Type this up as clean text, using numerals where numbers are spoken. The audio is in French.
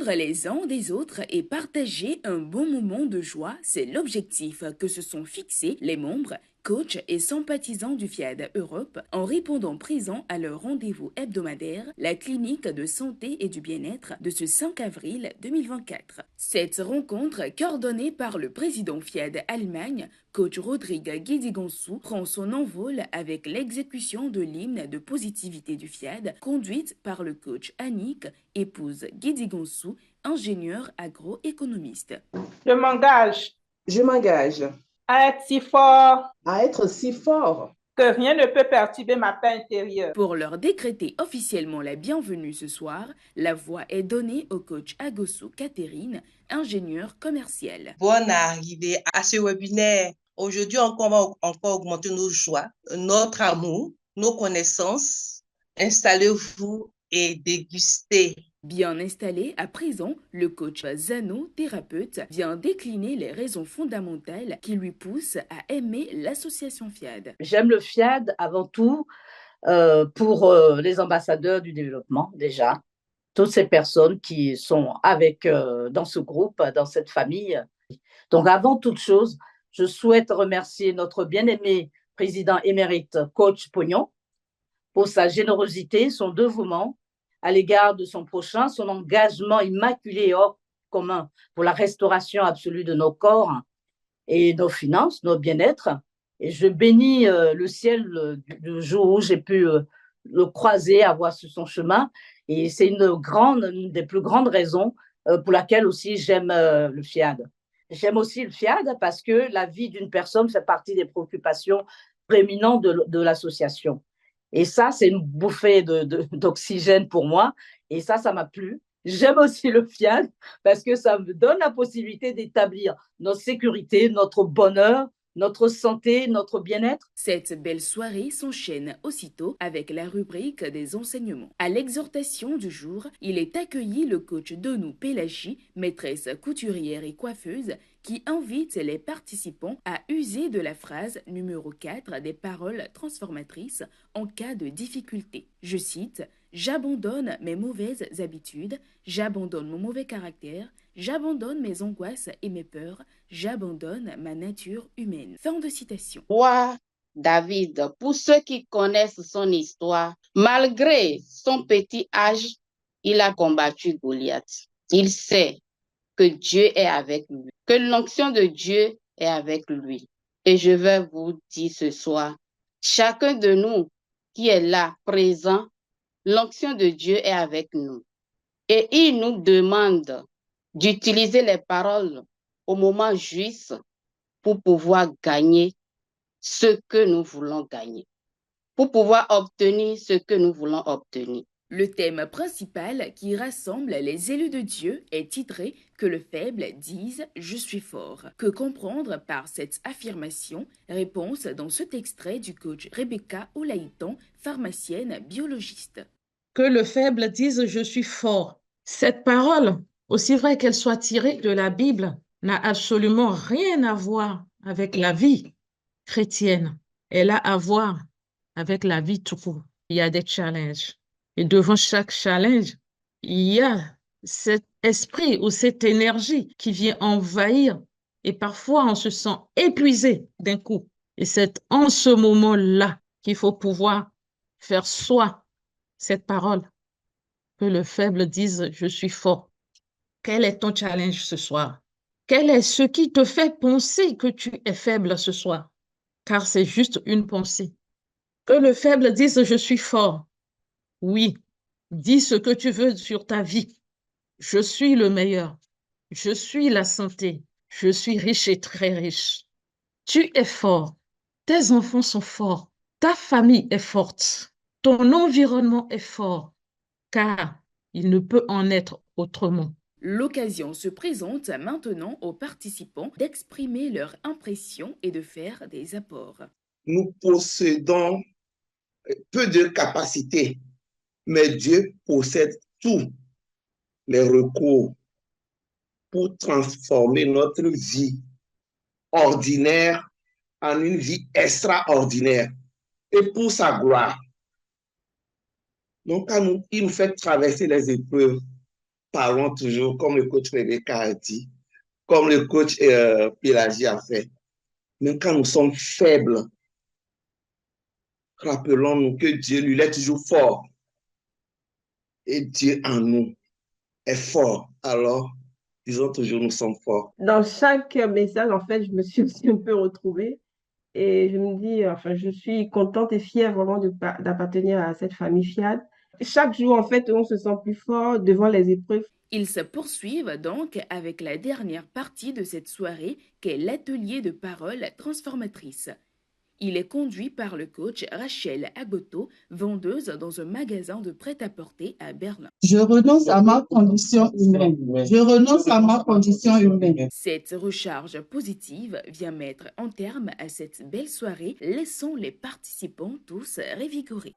Apprendre les uns des autres et partager un bon moment de joie, c'est l'objectif que se sont fixés les membres, coachs et sympathisants du FIAD Europe en répondant présent à leur rendez-vous hebdomadaire, la clinique de santé et du bien-être de ce 5 avril 2024. Cette rencontre, coordonnée par le président FIAD Allemagne, coach Rodrigue Guédiguensou, prend son envol avec l'exécution de l'hymne de positivité du FIAD, conduite par le coach Annick, épouse Guédiguensou, ingénieur agroéconomiste. Je m'engage Je m'engage à être si fort à être si fort que rien ne peut perturber ma paix intérieure. Pour leur décréter officiellement la bienvenue ce soir, la voix est donnée au coach Agosu Catherine, ingénieure commerciale. Bonne arrivée à ce webinaire. Aujourd'hui, on va encore augmenter nos joies, notre amour, nos connaissances. Installez-vous et dégustez. Bien installé à présent, le coach Zano, thérapeute, vient décliner les raisons fondamentales qui lui poussent à aimer l'association FIAD. J'aime le FIAD avant tout pour les ambassadeurs du développement déjà, toutes ces personnes qui sont avec dans ce groupe, dans cette famille. Donc avant toute chose, je souhaite remercier notre bien-aimé président émérite, coach Pognon, pour sa générosité, son dévouement à l'égard de son prochain, son engagement immaculé et hors commun pour la restauration absolue de nos corps et nos finances, notre bien-être. Et je bénis le ciel du jour où j'ai pu le croiser, avoir sur son chemin. Et c'est une des plus grandes raisons pour laquelle aussi j'aime le FIAD. J'aime aussi le FIAD parce que la vie d'une personne fait partie des préoccupations prééminentes de l'association. Et ça, c'est une bouffée d'oxygène pour moi. Et ça m'a plu. J'aime aussi le FIAD parce que ça me donne la possibilité d'établir notre sécurité, notre bonheur, notre santé, notre bien-être. Cette belle soirée s'enchaîne aussitôt avec la rubrique des enseignements. À l'exhortation du jour, il est accueilli le coach Donou Pélagie, maîtresse couturière et coiffeuse, qui invite les participants à user de la phrase numéro 4 des paroles transformatrices en cas de difficulté. Je cite: « J'abandonne mes mauvaises habitudes, j'abandonne mon mauvais caractère, j'abandonne mes angoisses et mes peurs, j'abandonne ma nature humaine. » Fin de citation. Roi David, pour ceux qui connaissent son histoire, malgré son petit âge, il a combattu Goliath. Il sait que Dieu est avec lui, que l'onction de Dieu est avec lui. Et je vais vous dire ce soir, chacun de nous qui est là, présent, l'onction de Dieu est avec nous. Et il nous demande d'utiliser les paroles au moment juste pour pouvoir gagner ce que nous voulons gagner, pour pouvoir obtenir ce que nous voulons obtenir. Le thème principal qui rassemble les élus de Dieu est titré « Que le faible dise « Je suis fort ». Que comprendre par cette affirmation? Réponse dans cet extrait du coach Rebecca Olaïtan, pharmacienne biologiste. Que le faible dise « Je suis fort ». Cette parole, aussi vraie qu'elle soit tirée de la Bible, n'a absolument rien à voir avec la vie chrétienne. Elle a à voir avec la vie tout court. Il y a des challenges. Et devant chaque challenge, il y a cet esprit ou cette énergie qui vient envahir. Et parfois, on se sent épuisé d'un coup. Et c'est en ce moment-là qu'il faut pouvoir faire soi cette parole. Que le faible dise « Je suis fort ». Quel est ton challenge ce soir? Quel est ce qui te fait penser que tu es faible ce soir? Car c'est juste une pensée. Que le faible dise « Je suis fort ». Oui, dis ce que tu veux sur ta vie. Je suis le meilleur. Je suis la santé. Je suis riche et très riche. Tu es fort. Tes enfants sont forts. Ta famille est forte. Ton environnement est fort. Car il ne peut en être autrement. L'occasion se présente maintenant aux participants d'exprimer leurs impressions et de faire des apports. Nous possédons peu de capacités, mais Dieu possède tous les recours pour transformer notre vie ordinaire en une vie extraordinaire et pour sa gloire. Donc, quand il nous fait traverser les épreuves, parlons toujours, comme le coach Rebecca a dit, comme le coach Pélagie a fait. Même quand nous sommes faibles, rappelons-nous que Dieu, lui, il est toujours fort. Et Dieu en nous est fort. Alors, disons toujours, nous sommes forts. Dans chaque message, en fait, je me suis aussi un peu retrouvée. Et je me dis, enfin, je suis contente et fière vraiment d'appartenir à cette famille FIAD. Chaque jour, en fait, on se sent plus fort devant les épreuves. Ils se poursuivent donc avec la dernière partie de cette soirée qu'est l'atelier de parole transformatrice. Il est conduit par le coach Rachel Agoto, vendeuse dans un magasin de prêt-à-porter à Berlin. Je renonce à ma condition humaine. Je renonce à ma condition humaine. Cette recharge positive vient mettre un terme à cette belle soirée, laissant les participants tous revigorés.